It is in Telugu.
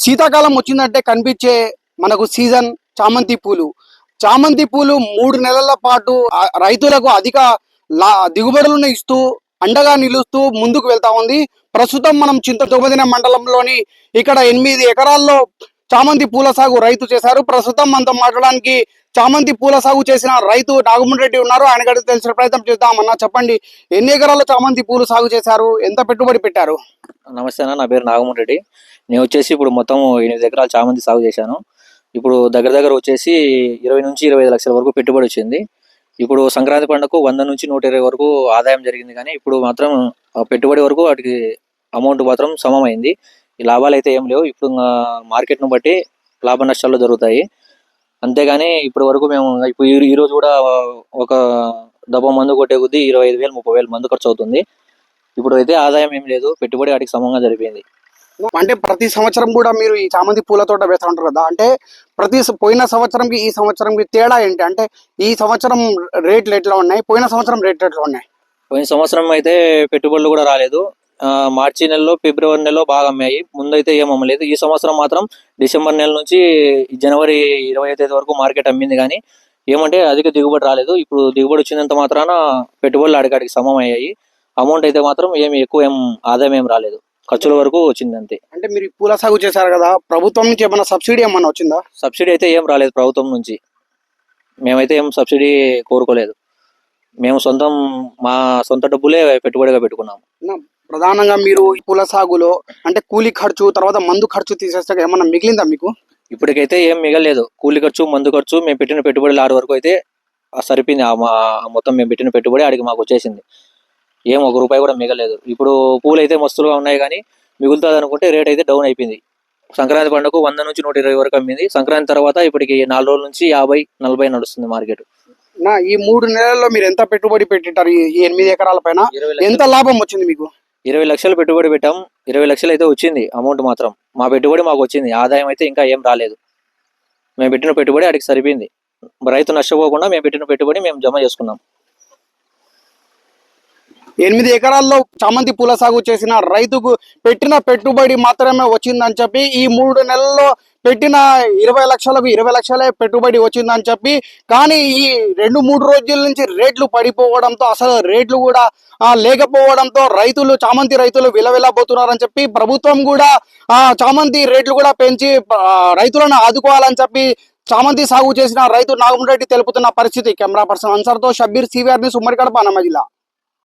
శీతాకాలం వచ్చిందంటే కనిపించే మనకు సీజన్ చామంతి పూలు. చామంతి పూలు 3 నెలల పాటు రైతులకు అధిక దిగుబడులను ఇస్తూ అండగా నిలుస్తూ ముందుకు వెళ్తా ఉంది. ప్రస్తుతం మనం చింతతోపదిన మండలంలోని ఇక్కడ 8 ఎకరాల్లో చామంతి పూల సాగు రైతు చేశారు. ప్రస్తుతం మనతో మాట్లాడడానికి చామంతి పూల సాగు చేసిన రైతు నాగమన్ రెడ్డి ఉన్నారు. ఆయన గడికి తెలిసిన ప్రయత్నం చేద్దామన్నా. చెప్పండి, ఎన్ని ఎకరాల్లో చామంతి పూలు సాగు చేశారు, ఎంత పెట్టుబడి పెట్టారు? నమస్తే అన్న, నా పేరు నాగమన్ రెడ్డి. నేను వచ్చేసి ఇప్పుడు మొత్తం 8 ఎకరాలు చామంతి సాగు చేశాను. ఇప్పుడు దగ్గర వచ్చేసి 20 నుంచి 25 లక్షల వరకు పెట్టుబడి వచ్చింది. ఇప్పుడు సంక్రాంతి పండుగకు 100 నుంచి 120 వరకు ఆదాయం జరిగింది. కానీ ఇప్పుడు మాత్రం పెట్టుబడి వరకు వాటికి అమౌంట్ మాత్రం సమమైంది. ఈ లాభాలు అయితే ఏం లేవు. ఇప్పుడు మార్కెట్ను బట్టి లాభ నష్టాలు జరుగుతాయి. అంతేగాని ఇప్పటి వరకు మేము ఇప్పుడు ఈ రోజు కూడా ఒక డబ్బా మందు కొట్టే కొద్దీ 25,000 30,000 మందు ఖర్చు అవుతుంది. ఇప్పుడు అయితే ఆదాయం ఏం లేదు, పెట్టుబడి వాటికి సమంగా జరిపింది. అంటే ప్రతి సంవత్సరం కూడా మీరు ఈ చామంతి పూల తోట వేస్తూ ఉంటారు కదా, అంటే పోయిన సంవత్సరంకి ఈ సంవత్సరంకి తేడా ఏంటి? అంటే ఈ సంవత్సరం రేట్లు ఎట్లా ఉన్నాయి, పోయిన సంవత్సరం రేట్లు ఎట్లా ఉన్నాయి? పోయిన సంవత్సరం అయితే పెట్టుబడులు కూడా రాలేదు. మార్చి నెలలో ఫిబ్రవరి నెలలో బాగా అమ్మాయి, ముందైతే ఏం అమ్మలేదు. ఈ సంవత్సరం మాత్రం డిసెంబర్ నెల నుంచి జనవరి 25 తేదీ వరకు మార్కెట్ అమ్మింది. కానీ ఏమంటే అధిక దిగుబడి రాలేదు. ఇప్పుడు దిగుబడి వచ్చినంత మాత్రాన పెట్టుబడులు అడిగాడికి సమం అయ్యాయి. అమౌంట్ అయితే మాత్రం ఎక్కువ ఆదాయం ఏం రాలేదు, ఖర్చుల వరకు వచ్చింది అంతే. అంటే మీరు పూల సాగు చేశారు కదా, ప్రభుత్వం నుంచి ఏమైనా సబ్సిడీ ఏమన్నా వచ్చిందా? సబ్సిడీ అయితే ఏం రాలేదు ప్రభుత్వం నుంచి. మేమైతే ఏం సబ్సిడీ కోరుకోలేదు. మేము మా సొంత డబ్బులే పెట్టుబడిగా పెట్టుకున్నాము. ప్రధానంగా మీరు పూల సాగులో అంటే కూలీ ఖర్చు, తర్వాత మందు ఖర్చు తీసేస్తే ఏమన్నా మిగిలిందా మీకు? ఇప్పటికైతే ఏం మిగలేదు. కూలీ ఖర్చు, మందు ఖర్చు, మేము పెట్టిన పెట్టుబడులు 6 వరకు అయితే సరిపోయింది. మొత్తం మేము పెట్టిన పెట్టుబడి ఆడికి మాకు వచ్చేసింది. ఏం 1 రూపాయి కూడా మిగలేదు. ఇప్పుడు పూలు అయితే మస్తులుగా ఉన్నాయి, కానీ మిగులుతుంది అనుకుంటే రేట్ అయితే డౌన్ అయిపోయింది. సంక్రాంతి పండుగకు 100 నుంచి 120 వరకు అమ్మింది. సంక్రాంతి తర్వాత ఇప్పటికి 4 రోజుల నుంచి 50-40 నడుస్తుంది మార్కెట్. ఈ 3 నెలల్లో మీరు ఎంత పెట్టుబడి పెట్టారు? ఈ 8 ఎకరాల పైన ఎంత లాభం వచ్చింది మీకు? 20 లక్షలు పెట్టుబడి పెట్టాం. 20 లక్షలు అయితే వచ్చింది అమౌంట్ మాత్రం. మా పెట్టుబడి మాకు వచ్చింది, ఆదాయం అయితే ఇంకా ఏం రాలేదు. మేము పెట్టిన పెట్టుబడి అడిగి సరిపోయింది. రైతు నష్టపోకుండా మేము పెట్టిన పెట్టుబడి మేము జమ చేసుకున్నాం. 8 ఎకరాల్లో చామంతి పూల సాగు చేసిన రైతుకు పెట్టిన పెట్టుబడి మాత్రమే వచ్చిందని చెప్పి, ఈ 3 నెలల్లో పెట్టిన 20 లక్షలకు 20 లక్షలే పెట్టుబడి వచ్చిందని చెప్పి, కానీ ఈ 2-3 రోజుల నుంచి రేట్లు పడిపోవడంతో, అసలు రేట్లు కూడా లేకపోవడంతో చామంతి రైతులు విలవిలబోతున్నారని చెప్పి, ప్రభుత్వం కూడా చామంతి రేట్లు కూడా పెంచి రైతులను ఆదుకోవాలని చెప్పి చామంతి సాగు చేసిన రైతు నాగమన్ రెడ్డి తెలుపుతున్న పరిస్థితి. కెమెరా పర్సన్ అన్సార్తో షబ్బీర్, CVR న్యూస్, ఉమ్మడి కడప, అన్నమయ్య జిల్లా.